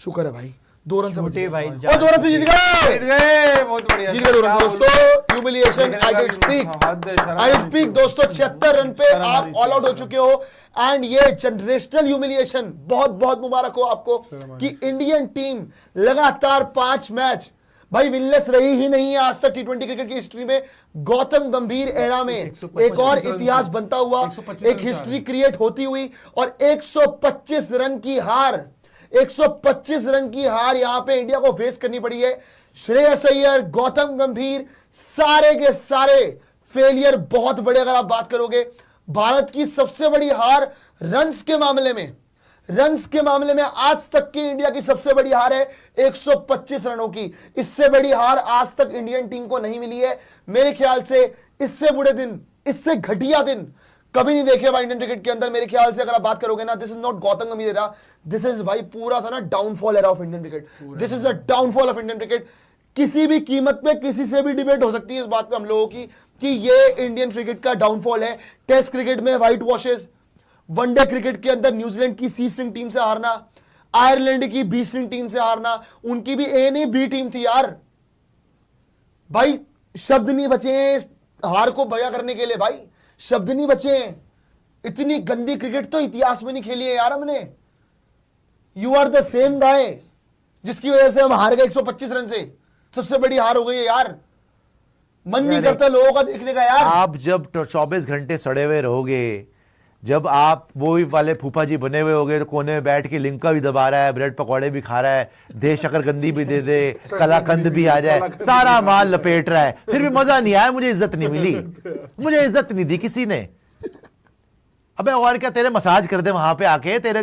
शुक्र है भाई, 2 रन से बच गए भाई और 2 रन से जीत गए, बहुत बढ़िया, जीत गए 2 रन से दोस्तों। ह्यूमिलिएशन आई डिड स्पीक दोस्तों, 76 रन पे आप ऑल आउट हो चुके हो। एंड ये जनरेशनल ह्यूमिलिएशन, बहुत बहुत मुबारक हो आपको कि इंडियन टीम लगातार 5 मैच भाई विनलेस रही ही नहीं है आज तक टी20 क्रिकेट की हिस्ट्री में। गौतम गंभीर एरा में एक और इतिहास बनता हुआ, एक हिस्ट्री क्रिएट होती हुई और 125 रन की हार, 125 रन की हार यहां पे इंडिया को फेस करनी पड़ी है। श्रेयस अय्यर, गौतम गंभीर, सारे के सारे फेलियर बहुत बड़े। अगर आप बात करोगे भारत की सबसे बड़ी हार रन्स के मामले में, रन्स के मामले में आज तक की इंडिया की सबसे बड़ी हार है 125 रनों की। इससे बड़ी हार आज तक इंडियन टीम को नहीं मिली है। मेरे ख्याल से इससे बुरे दिन, इससे घटिया दिन कभी नहीं देखे भाई इंडियन क्रिकेट के अंदर। मेरे ख्याल से अगर आप बात करोगे ना, दिस इज नॉट गौतम गंभीर एरा, दिस इज भाई पूरा था ना downfall era of Indian cricket. This is a downfall of Indian cricket. किसी भी कीमत पे किसी से भी डिबेट हो सकती है इस बात पे हम लोगों की कि ये इंडियन क्रिकेट का डाउनफॉल है। टेस्ट क्रिकेट में व्हाइट वॉशेस, वनडे क्रिकेट के अंदर न्यूजीलैंड की सी स्ट्रिंग टीम से हारना, आयरलैंड की बी स्ट्रिंग टीम से हारना, उनकी भी ए नहीं बी टीम थी यार। भाई शब्द नहीं बचे हैं इस हार को बयां करने के लिए, भाई शब्द नहीं बचे हैं। इतनी गंदी क्रिकेट तो इतिहास में नहीं खेली है यार हमने। You are the same guy जिसकी वजह से हम हार गए 125 रन से, सबसे बड़ी हार हो गई है यार। मन नहीं करता लोगों का देखने का यार। आप जब 24 घंटे सड़े हुए रहोगे, जब आप वो वाले फूफा जी बने हुए होगे तो कोने में बैठ के लिंका भी दबा रहा है, ब्रेड पकौड़े भी खा रहा है, दे शकरकंदी भी दे दे, कलाकंद भी आ जाए, सारा माल लपेट रहा है, फिर भी मजा नहीं आया, मुझे इज्जत नहीं मिली, मुझे इज्जत नहीं दी किसी ने। अबे और क्या तेरे मसाज कर दे वहां पे आके, तेरे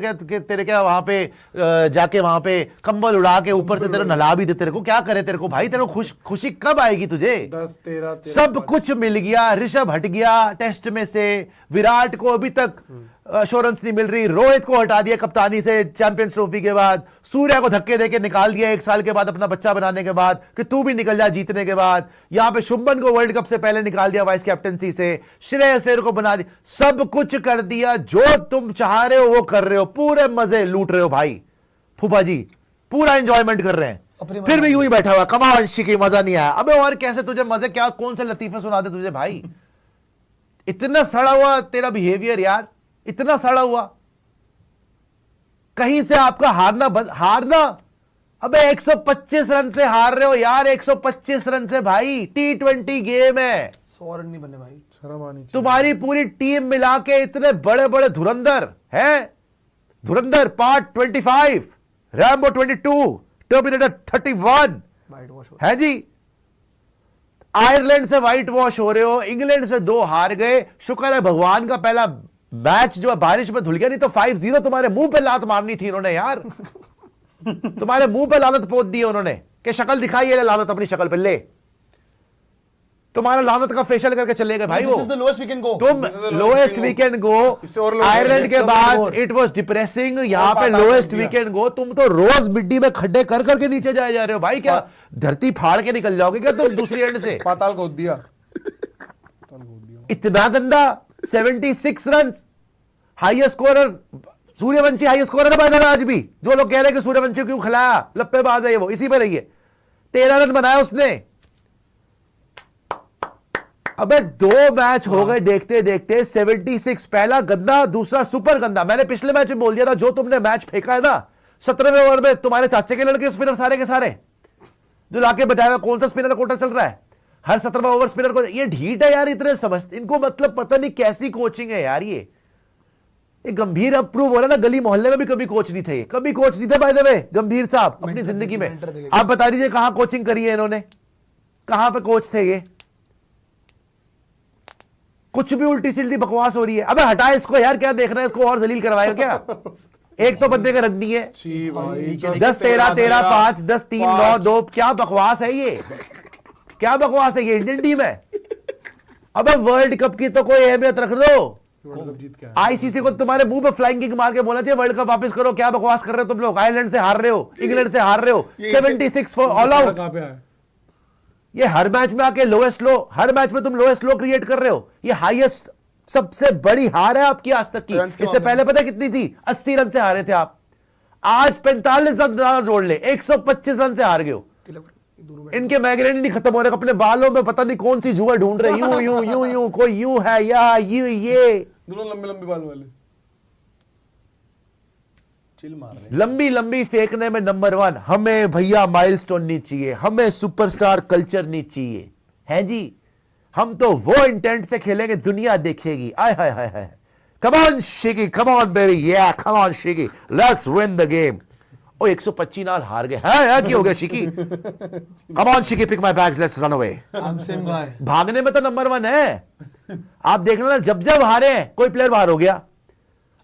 क्या वहां पे जाके वहां पे कंबल उड़ा के ऊपर से तेरे नला भी दे, तेरे को क्या करे तेरे को भाई, तेरे को खुशी कब आएगी तुझे? 10 13 सब कुछ मिल गया, ऋषभ हट गया टेस्ट में से, विराट को अभी तक अश्योरेंस नहीं मिल रही, रोहित को हटा दिया कप्तानी से चैंपियंस ट्रॉफी के बाद, सूर्या को धक्के देके निकाल दिया 1 साल के बाद अपना बच्चा बनाने के बाद कि तू भी निकल जा जीतने के बाद, यहां पे शुभमन को वर्ल्ड कप से पहले निकाल दिया वाइस कैप्टनसी से, श्रेयस अय्यर को बना दिया, सब कुछ कर दिया, जो तुम चाह रहे हो वो कर रहे हो, पूरे मजे लूट रहे हो भाई फूफा जी, पूरा एंजॉयमेंट कर रहे हैं, फिर भी यूं ही बैठा हुआ कमावंशी की मजा नहीं आया। अबे और कैसे तुझे मजे, क्या कौन से लतीफे सुना दे तुझे भाई? इतना सड़ा हुआ तेरा बिहेवियर यार, इतना सड़ा हुआ, कहीं से आपका हारना। अबे 125 रन से हार रहे हो यार, 125 रन से भाई, टी20 गेम है, 100 रन नहीं बने भाई, शर्म आनी चाहिए। तुम्हारी पूरी टीम मिला के इतने बड़े बड़े धुरंधर है, धुरंधर part 25, Rambo 22, terminator 31 white wash हो है जी। आयरलैंड से व्हाइट वॉश हो रहे हो, इंग्लैंड से 2 हार गए, शुक्र है भगवान का पहला मैच जो बारिश में धुल गया, नहीं तो 5-0 तुम्हारे मुंह पे लात मारनी थी इन्होंने यार। तुम्हारे मुंह पे लानत पोत दी उन्होंने कि शक्ल दिखाई है, लानत अपनी शक्ल पे ले, तुम्हारा लानत का फेशियल करके चले गए भाई वो। तुम lowest we can go, Ireland के बाद इट वाज डिप्रेसिंग, यहां पे लोएस्ट वी कैन गो, तुम तो रोज मिट्टी में खड्डे कर करके नीचे जाए जा रहे हो भाई, क्या धरती फाड़ के निकल जाओगे क्या तुम दूसरी एंड से? पाताल खोद दिया, इतना गंदा 76 run, highest scorer Suryavanshi, highest scorer है आज भी। जो लोग कह रहे हैं कि सूर्यवंशी क्यों खिलाया, लप्पेबाज है वो, इसी पे रही है। 13 रन बनाया उसने। अबे 2 मैच हो गए देखते देखते, 76, पहला गंदा, दूसरा सुपर गंदा। मैंने पिछले मैच में बोल दिया था, जो तुमने मैच फेंका है ना 17वें ओवर में, तुम्हारे चाचे के लड़के स्पिनर सारे के सारे जो लाके बताया कौन सा स्पिनर कोटा चल रहा है, हर 17वां ओवर स्पिनर को, ये ढीठ है यार, इतने समझते इनको, मतलब पता नहीं कैसी कोचिंग है यार ये गंभीर अप्रूव हो रहा है ना, गली मोहल्ले में भी कभी कोच नहीं थे, कभी कोच नहीं थे बाय द वे गंभीर साहब अपनी जिंदगी में। आप बता दीजिए कहां कोचिंग करी है इन्होंने, कहां पे कोच थे ये? कुछ भी उल्टी सीधी बकवास हो रही है। अबे हटा इसको यार, क्या देख रहा है, इसको और जलील करवाएगा क्या? एक तो बंदे का रन नहीं है, 10-13, 13-5, 10-3, 9-2, क्या बकवास है ये, क्या बकवास है ये? इंडियन टीम है। अबे वर्ल्ड कप की तो कोई अहमियत रख दो, आईसीसी को तुम्हारे मुंह पे फ्लाइंग किक मार के बोलना चाहिए वर्ल्ड कप वापस करो, क्या बकवास कर रहे हो तुम लोग? आयरलैंड से हार रहे हो, इंग्लैंड से हार रहे हो, 76 फॉर ऑल आउट। ये हर मैच में आके लोएस्ट लो, हर मैच में तुम लोएस्ट लो क्रिएट कर रहे हो। ये हाईएस्ट सबसे बड़ी हार है आपकी आज तक की। इससे पहले पता कितनी थी? 80 रन से हारे थे आप। आज 45 रन जोड़ ले, 125 रन से हार गए हो। इनके माइग्रेन नहीं खत्म हो रहे, अपने बालों में पता नहीं कौन सी जुआ ढूंढ रहे, यूं यूं यूं यूं, कोई यूं है या ये दोनों लंबे लंबे बाल वाले चिल मार रहे हैं। लंबी लंबी फेंकने में नंबर 1। हमें भैया माइलस्टोन नहीं चाहिए, हमें सुपरस्टार कल्चर नहीं चाहिए, है जी। हम तो वो इंटेंट से खेलेंगे दुनिया देखेगी। आय हाय हाय हाय, come on Shiki, come on baby, या come on Shiki, let's win the game. ओ 125 नाल हार गए हैं, क्या हो गया Shiki? Come on Shiki, pick my bags, let's run away. भागने में तो नंबर 1 है। आप देखना ना, जब जब हारे कोई प्लेयर बाहर हो गया।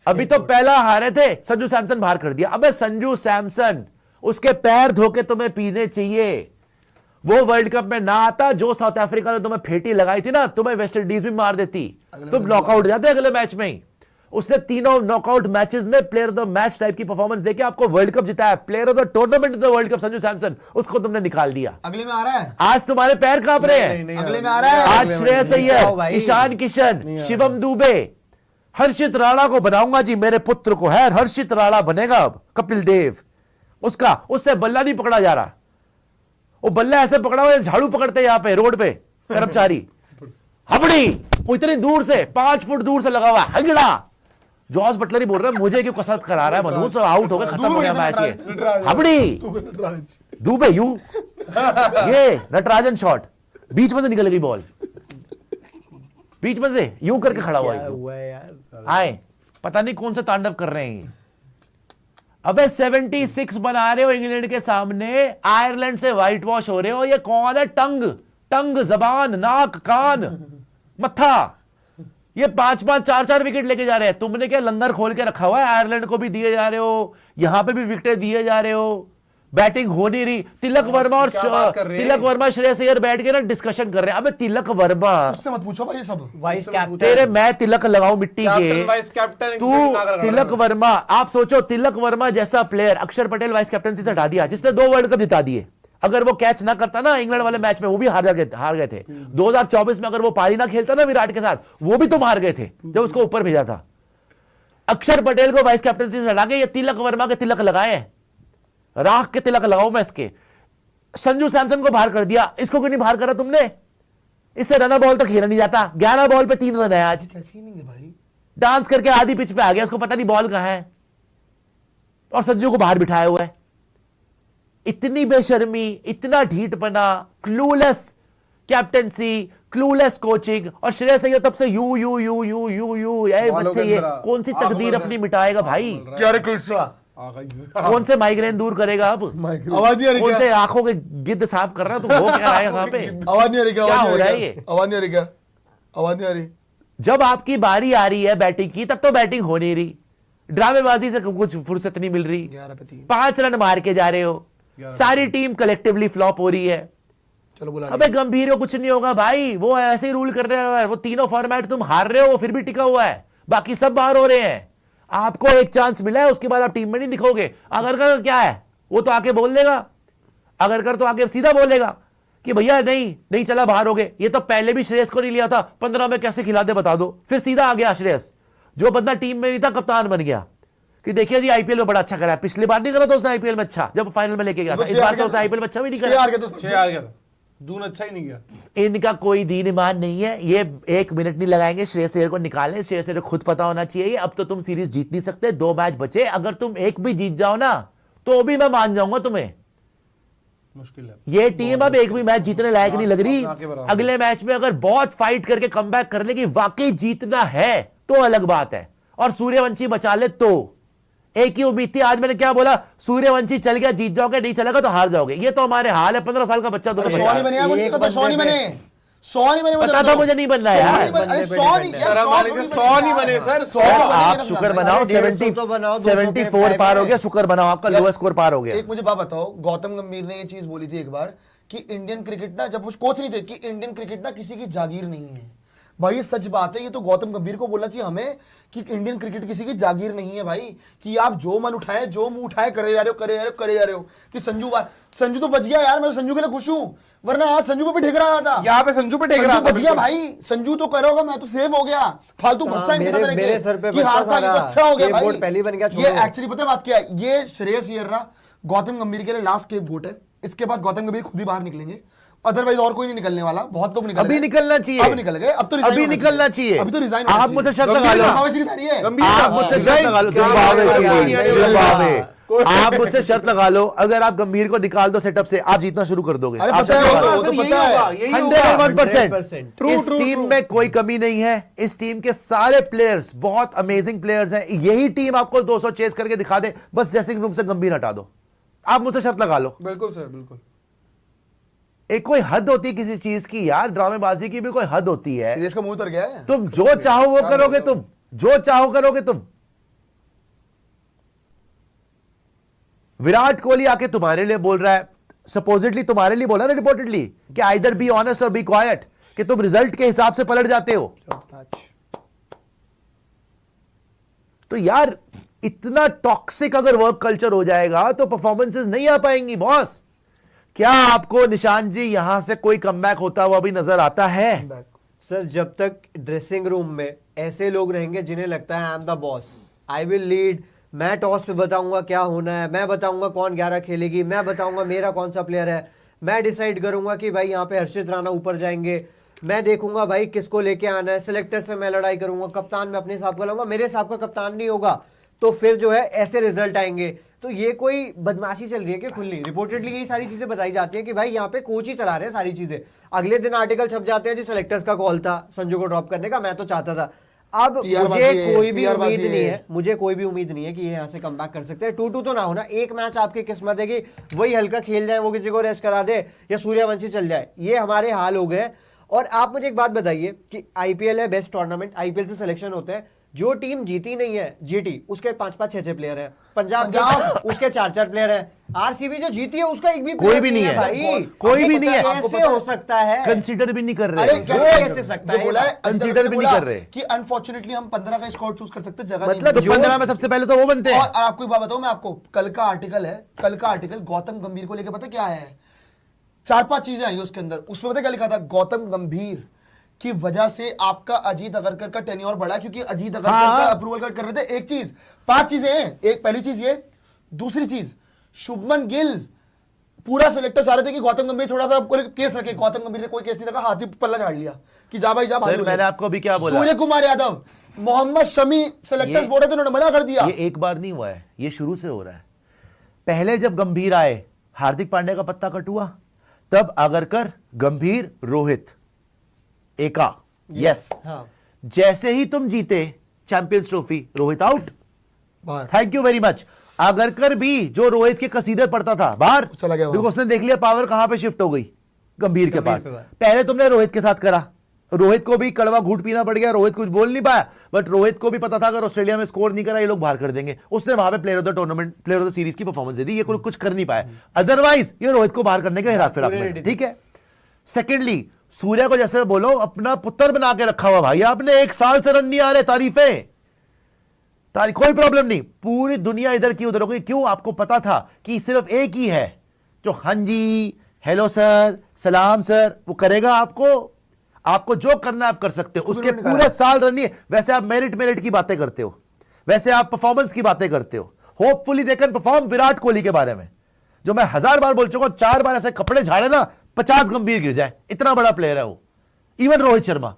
अभी तो पहला हारे थे, संजू सैमसन बाहर कर दिया। अबे संजू सैमसन, उसके पैर धोके तुम्हें पीने चाहिए। वो वर्ल्ड कप में ना आता, जो साउथ अफ्रीका ने तुम्हें फेटी लगाई थी ना, तुम्हें वेस्ट इंडीज भी मार देती, तुम नॉकआउट जाते अगले मैच में ही। उसने तीनों नॉकआउट मैचेस में player of the match type की परफॉर्मेंस देके आपको वर्ल्ड कप जिताया। Player of the tournament the world cup Sanju Samson, उसको तुमने निकाल दिया। अगले में आ रहा है, आज तुम्हारे पैर कांप रहे हैं। अगले में आ रहा है। आज श्रेयस अय्यर, ईशान किशन, शिवम दुबे, हर्षित राणा को बनाऊंगा जी, मेरे पुत्र को है, हर्षित राणा बनेगा अब। कपिल देव, उससे बल्ला नहीं पकड़ा जा रहा। वो बल्ला ऐसे पकड़ा हुआ है, झाड़ू पकड़ते यहां पे रोड पे कर्मचारी। हबड़ी वो इतनी दूर से, 5 फुट दूर से लगा हुआ है, हगड़ा। जॉस बटलर ही बोल रहा है, मुझे क्यों कसरत करा रहा है मनहूस, आउट हो गया, खत्म हो गया मैच। ये हबड़ी दुबे यूं, ये नटराजन शॉट, बीच में से निकल गई बॉल, बीच में से यूं करके खड़ा हुआ है। आए पता नहीं कौन से तांडव कर रहे हैं। अबे 76 बना रहे हो इंग्लैंड के सामने, आयरलैंड से व्हाइट वॉश हो रहे हो। ये कौन है? टंग, जबान, नाक, कान, मत्था, ये 5-5, 4-4 विकेट लेके जा रहे हैं। तुमने क्या लंगर खोल के रखा हुआ है? आयरलैंड को भी दिए जा रहे हो, यहां पे भी विकेट दिए जा रहे हो, बैटिंग हो नहीं रही। तिलक वर्मा श्रेयस अय्यर बैठ के ना डिस्कशन कर रहे हैं। अबे तिलक वर्मा, उससे मत पूछो भाई, ये सब वाइस कैप्टन, तेरे मैं तिलक लगाऊं मिट्टी के, वाइस कैप्टन, तू तिलक वर्मा। आप सोचो, तिलक वर्मा जैसा प्लेयर अक्षर पटेल वाइस कैप्टनसी से हटा दिया, जिसने 2 वर्ल्ड कप जिता दिए। अगर वो कैच ना करता ना इंग्लैंड वाले मैच में, वो भी हार गए थे। 2024 में अगर वो पारी ना खेलता ना विराट के साथ, वो भी तुम हार गए थे जब उसको ऊपर भेजा था। अक्षर पटेल को वाइस कैप्टनसी से हटा के ये तिलक वर्मा के तिलक लगाए, राख के तिलक लगाओ मैं इसके। संजू सैमसन को बाहर कर दिया, इसको क्यों नहीं बाहर करा तुमने? इससे रन बॉल तक खेला नहीं जाता। 11 बॉल पे 3 रन है आज। कैसी नहीं है भाई, डांस करके आधी पिच पे आ गया, उसको पता नहीं बॉल कहां है, और संजू को बाहर बिठाया हुआ है। इतनी बेशर्मी, इतना ढीठपना, क्लूलेस कैप्टेंसी, क्लूलेस कोचिंग। और श्रेयस अय्यर तब से you you you you you you, ये कौन सी तकदीर अपनी मिटाएगा भाई? क्या रे कुलसा, कौन से माइग्रेन दूर करेगा अब? आवाज नहीं आ रही, कौन से आंखों के गिद्ध साफ कर रहा है? तुम हो क्या रहा है यहाँ पे? आवाज नहीं आ रही, क्या हो रहा है ये? आवाज नहीं आ रही क्या? आवाज नहीं आ रही। जब आपकी बारी आ रही है बैटिंग की, तब तो बैटिंग हो नहीं रही, ड्रामेबाजी से कुछ फुर्सत नहीं मिल रही। 5 रन मार के जा रहे हो, सारी टीम कलेक्टिवली फ्लॉप हो रही है। चलो बुला, अबे गंभीर हो, कुछ नहीं होगा भाई, वो ऐसे ही रूल कर रहे हैं। वो तीनों फॉर्मेट तुम हार रहे हो, वो फिर भी टिका हुआ है, बाकी सब बाहर हो रहे हैं। आपको एक चांस मिला है, उसके बाद आप टीम में नहीं दिखोगे। अगर कर क्या है, वो तो आके बोल देगा, अगर कर तो आके सीधा बोलेगा कि भैया नहीं चला, बाहर हो गए। ये तो पहले भी श्रेयस को नहीं लिया था, 15 में कैसे खिला दे बता दो। फिर सीधा आ गया श्रेयस, जो बंदा टीम में नहीं था कप्तान बन गया कि देखिए जी आईपीएल में बड़ा अच्छा करा है। पिछली बार नहीं करा था उसने आईपीएल में अच्छा, जब फाइनल में लेके गया था। इस बार तो उसने आईपीएल में अच्छा भी नहीं करा, जून अच्छा ही नहीं गया। इनका कोई दीन ईमान नहीं है। ये 1 मिनट नहीं लगाएंगे श्रेयस अय्यर को निकालने। श्रेयस अय्यर को खुद पता होना चाहिए अब तो तुम सीरीज जीत नहीं सकते, 2 मैच बचे। अगर तुम एक भी जीत जाओ ना, तो भी मैं मान जाऊंगा तुम्हें। मुश्किल है, ये टीम अब एक भी मैच जीतने लायक नहीं लग रही। अगले मैच में अगर बहुत फाइट करके कमबैक कर ले कि वाकई जीतना है, तो अलग बात है। और सूर्यवंशी बचा ले तो एक ही उम्मीद थी। आज मैंने क्या बोला, सूर्यवंशी चल गया जीत जाओगे, नहीं चलेगा तो हार जाओगे। ये तो हमारे हाल है। 15 साल का बच्चा दोनों पता था मुझे नहीं बनना है यार। 100 नहीं बने सर, 100 आप शुक्र बनाओ, 74 पार हो गया, शुक्र बनाओ, आपका लोएस्ट स्कोर पार हो गया। एक मुझे बात बताओ, गौतम गंभीर ने ये चीज बोली थी एक बार कि इंडियन क्रिकेट ना, जब वो कोच नहीं थे, कि इंडियन क्रिकेट ना किसी की जागीर नहीं है। भाई सच बात है, ये तो गौतम गंभीर को बोलना चाहिए हमें कि इंडियन क्रिकेट किसी की जागीर नहीं है भाई, कि आप जो मन उठाए जो मुंह उठाए करे जा रहे हो, करे जा रहे हो, करे जा रहे हो। कि संजू तो बच गया यार, मैं तो संजू के लिए खुश हूं, वरना आज संजू को भी ठेक रहा था। यहाँ पे संजू पे ठेक रहा था, बच गया भाई, संजू तो कह रहा होगा मैं तो सेव हो गया, फालतू फंसता ही नहीं मेरे सर पे कि हारता है, तो अच्छा हो गया भाई। पहली बन गया। ये एक्चुअली पता है बात क्या है, ये श्रेयस अय्यर ना गौतम गंभीर के लिए लास्ट स्केप गोट है। इसके बाद गौतम गंभीर खुद ही बाहर निकलेंगे, अदरवाइज और कोई नहीं निकलने वाला। बहुत लोग निकल अभी निकलना चाहिए, अब निकल गए, अब तो अभी निकलना चाहिए, अभी तो रिजाइन। आप मुझसे शर्त लगा लो, आप मुझसे शर्त लगा लो, आप मुझसे शर्त लगा लो, अगर आप गंभीर को निकाल दो सेटअप से, आप जीतना शुरू कर दोगे। अरे आप पता शर्त लगा है, लो। वो तो पता है 101%। इस टीम में कोई कमी नहीं है, इस टीम के सारे प्लेयर्स बहुत अमेजिंग प्लेयर्स हैं। यही टीम आपको 200 चेस करके दिखा दे, बस ड्रेसिंग रूम से गंभीर हटा दो। आप मुझसे शर्त लगा लो। बिल्कुल सर, बिल्कुल। एक कोई हद होती है किसी चीज की यार, ड्रामेबाजी की भी कोई हद होती है। सीरीज का मुंह उतर गया है। तुम जो चाहो वो करोगे, तुम जो चाहो करोगे तुम। विराट कोहली आके तुम्हारे लिए बोल रहा है, सपोजिटली तुम्हारे लिए बोला ना रिपोर्टेडली, कि आइदर बी ऑनेस्ट और बी क्वाइट, कि तुम रिजल्ट के हिसाब से पलट जाते हो। तो यार इतना टॉक्सिक अगर वर्क कल्चर हो जाएगा तो परफॉर्मेंसेस नहीं आ पाएंगी बॉस। क्या आपको निशान जी यहां से कोई कमबैक होता हुआ भी नजर आता है? सर जब तक ड्रेसिंग रूम में ऐसे लोग रहेंगे जिन्हें लगता है I am the boss, I will lead, मैं टॉस पे बताऊंगा क्या होना है, मैं बताऊंगा कौन 11 खेलेगी, मैं बताऊंगा मेरा कौन सा प्लेयर है, मैं डिसाइड करूंगा कि भाई यहाँ पे हर्षित राणा ऊपर जाएंगे, मैं देखूंगा भाई किसको लेके आना है, सिलेक्टर से मैं लड़ाई करूंगा, कप्तान में अपने हिसाब का लाऊंगा, मेरे हिसाब का कप्तान नहीं होगा तो फिर जो है ऐसे रिजल्ट आएंगे। तो ये कोई बदमाशी चल रही है कि खुली रिपोर्टेडली ये सारी चीजें बताई जाती हैं कि भाई यहाँ पे कोच ही चला रहे हैं सारी चीजें। अगले दिन आर्टिकल छप जाते हैं जी सिलेक्टर्स का कॉल था संजू को ड्रॉप करने का, मैं तो चाहता था। अब मुझे कोई भी उम्मीद नहीं है, मुझे कोई भी उम्मीद नहीं है कि ये यहाँ से कमबैक कर सकते हैं। 2-2 तो ना होना, एक मैच आपकी किस्मत है कि वही हल्का खेल जाए, वो किसी को रेस्ट करा दे या सूर्यवंशी चल जाए, ये हमारे हाल हो गए। और आप मुझे एक बात बताइए कि आईपीएल है बेस्ट टूर्नामेंट, आईपीएल से सिलेक्शन होते हैं, जो टीम जीती नहीं है जीटी उसके 5-5, 6-6 प्लेयर हैं, पंजाब उसके 4-4 प्लेयर हैं, आरसीबी जो जीती है उसका एक भी कोई भी नहीं है भाई, कोई भी नहीं है। कैसे हो सकता है? कंसीडर भी नहीं कर रहे, अरे कैसे सकता है? बोला है कंसीडर भी नहीं कर रहे कि अनफॉर्चुनेटली हम 15 का स्क्वाड चूज कर सकते हैं, जगह मतलब तो 15 में सबसे पहले तो वो बनते हैं। और आपको एक बात बताऊं मैं आपको, कल का आर्टिकल है, कल का आर्टिकल गौतम गंभीर को लेकर पता क्या है, 4-5 चीजें आई उसके अंदर। उसमें पता क्या लिखा था, गौतम गंभीर की वजह से आपका अजीत अगरकर का टेन्योर बढ़ा, क्योंकि अजीत अगरकर का अप्रूवल कर रहे थे। एक चीज, 5 चीजें हैं, एक पहली चीज ये, दूसरी चीज शुभमन गिल, पूरा सिलेक्टर चाह रहे थे कि गौतम गंभीर थोड़ा सा केस रखे, गौतम गंभीर ने कोई केस नहीं रखा, हाथी पल्ला झाड़ लिया कि जा भाई जा। सर मैंने आपको अभी क्या बोला, सूर्य कुमार यादव, मोहम्मद शमी सिलेक्टर्स बोल रहे थे, उन्होंने मना कर दिया। ये एक बार नहीं हुआ है, ये शुरू से हो रहा है। पहले जब गंभीर आए, हार्दिक पांड्या का पत्ता कट हुआ, तब अगरकर, गंभीर, रोहित, एका, यस। जैसे ही तुम जीते champions trophy, Rohit out, thank you very much. Agarkar भी जो रोहित के कसीदे पढ़ता था बाहर चला गया, क्योंकि उसने देख लिया पावर कहां पे शिफ्ट हो गई, गंभीर के पास। पहले तुमने रोहित के साथ करा, रोहित को भी कड़वा घूट पीना पड़ गया, रोहित कुछ बोल नहीं पाया, बट रोहित को भी पता था अगर ऑस्ट्रेलिया में स्कोर नहीं करा ये लोग बाहर कर देंगे। उसने वहां पे player of the tournament, player of the series की परफॉर्मेंस दे दी, ये कुछ कर नहीं पाया, अदरवाइज ये रोहित को बाहर करने का हेरा फेरा में, ठीक है। सेकेंडली, सूर्या को जैसे बोलो अपना पुत्र बना के रखा हुआ भाई आपने, 1 साल से रन नहीं आ रहे, तारीफें कोई प्रॉब्लम नहीं, पूरी दुनिया इधर की उधर हो गई। क्यों? आपको पता था कि सिर्फ एक ही है जो हाँ जी, हेलो सर, सलाम सर, वो करेगा। आपको जो करना आप कर सकते हो, उसके पूरे साल रन नहीं है। वैसे आप मेरिट की बातें करते हो, वैसे आप परफॉर्मेंस की बातें करते हो, hopefully they can perform. Virat Kohli के बारे में जो मैं 1000 बार बोल चुका हूं, 4 बार ऐसे कपड़े झाड़े ना 50 गंभीर गिर जाए, इतना बड़ा प्लेयर है वो। इवन रोहित शर्मा,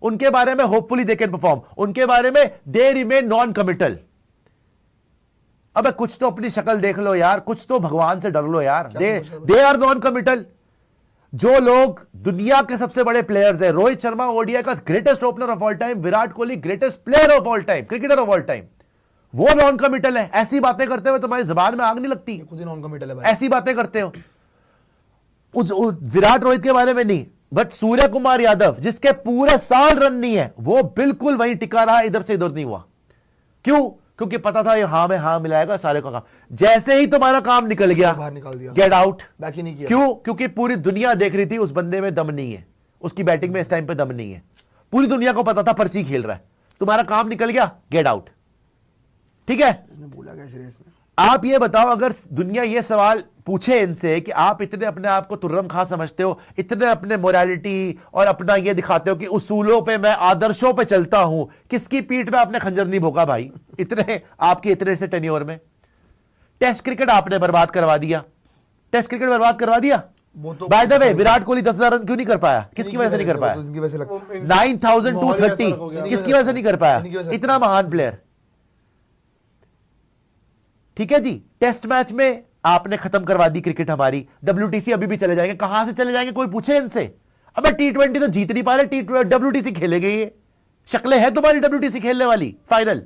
उनके बारे में होपफुली दे कैन परफॉर्म, उनके बारे में दे रिमेन नॉन कमिटल। अबे कुछ तो अपनी शक्ल देख लो यार, कुछ तो भगवान से डर लो यार। They are non committal. जो लोग दुनिया के सबसे बड़े प्लेयर्स हैं, रोहित शर्मा ओडीआई का greatest opener of all time, Virat Kohli greatest player of all time, cricketer of all time, वो नॉन कमिटल है। ऐसी बातें करते हुए तुम्हारी जुबान में आग नहीं लगती? खुद ही नॉन कमिटल है भाई। ऐसी बातें करते हो उस विराट रोहित के बारे में नहीं, बट सूर्य कुमार यादव जिसके पूरे साल रन नहीं है, वो बिल्कुल वहीं टिका रहा, इधर से इधर नहीं हुआ। क्यों? क्योंकि पता था ये हाँ में हाँ मिलाएगा सारे का काम। जैसे ही तुम्हारा काम निकल गया, बाहर निकाल दिया, गेट आउट, बैक ही नहीं किया। क्यों? क्योंकि पूरी दुनिया देख रही थी उस बंदे में दम नहीं है, उसकी बैटिंग में इस टाइम पे दम नहीं है। पूरी दुनिया को पता था पर्ची खेल रहा है, तुम्हारा काम निकल गया, गेट आउट। ठीक है, बोला क्या श्रेयस ने? आप ये बताओ, अगर दुनिया ये सवाल पूछे इनसे कि आप इतने अपने आप को तुर्रम खा समझते हो, इतने अपने मोरालिटी और अपना ये दिखाते हो कि उसूलों पे, मैं आदर्शों पे चलता हूं, किसकी पीठ पे आपने खंजर नहीं भोंका भाई इतने आपके इतने से टेन्योर में? टेस्ट क्रिकेट आपने बर्बाद करवा दिया, टेस्ट क्रिकेट बर्बाद करवा दिया। वो तो by the way, Virat Kohli 10,000 run क्यों नहीं कर पाया? किसकी वजह से नहीं कर पाया? इनकी वजह से लगता है। 9,230 किसकी वजह से नहीं कर पाया? इनकी वजह से। इतना महान प्लेयर। ठीक है जी, टेस्ट मैच में आपने खत्म करवा दी क्रिकेट हमारी। WTC अभी भी चले जाएंगे, कहां से चले जाएंगे कोई पूछे इनसे? अबे T20 तो जीत नहीं पा रहे, WTC खेलेंगे ये? शक्लें है तुम्हारी WTC खेलने वाली? फाइनल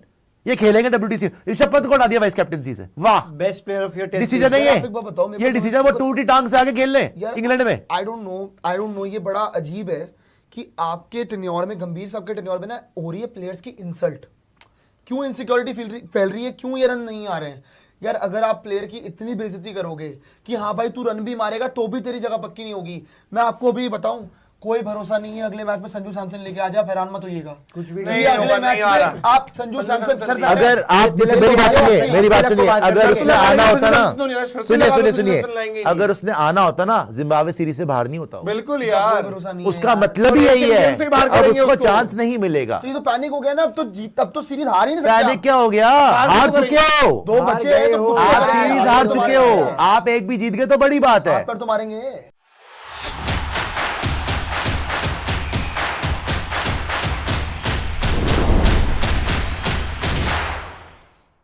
ये खेलेंगे WTC। ऋषभ पंत को हटा दिया वाइस कैप्टनसी से, वाह best player of your test decision है आप एक बात बताओ मेरे ये को, डिसीजन वो टूटी टांग से आगे खेल ले यार, इंग्लैंड में। आई डोंट नो ये बड़ा अजीब है कि आपके टेन्योर में, गंभीर साहब के टेन्योर में ना हो रही है प्लेयर्स की इंसल्ट। क्यों इनसिक्योरिटी फैल रही है, क्यों ये रन नहीं आ रहे हैं? यार अगर आप प्लेयर की इतनी बेइज्जती करोगे कि हाँ भाई तू रन भी मारेगा तो भी तेरी जगह पक्की नहीं होगी। मैं आपको भी बताऊं, कोई भरोसा नहीं है अगले मैच में संजू सैमसन लेके आ जा, हैरान मत होइएगा कुछ भी नहीं। अगले मैच में आप संजू सैमसन, अगर आप मेरी बात सुनिए, मेरी बात सुनिए, अगर उसने आना होता ना, सुनिए सुनिए, अगर उसने आना होता ना, जिम्बाब्वे सीरीज से बाहर नहीं होता। बिल्कुल यार, भरोसा नहीं उसका मतलब ही यही है, से बाहर अब करेंगे उसको उसको। चांस नहीं मिलेगा। तो ये तो पैनिक हो गया ना, अब तो सीरीज हार ही नहीं सकते। पैनिक क्या हो गया? हार चुके हो, दो बचे हैं तो आप सीरीज हार चुके हो, आप एक भी जीत गए तो बड़ी बात है। पर तो मारेंगे।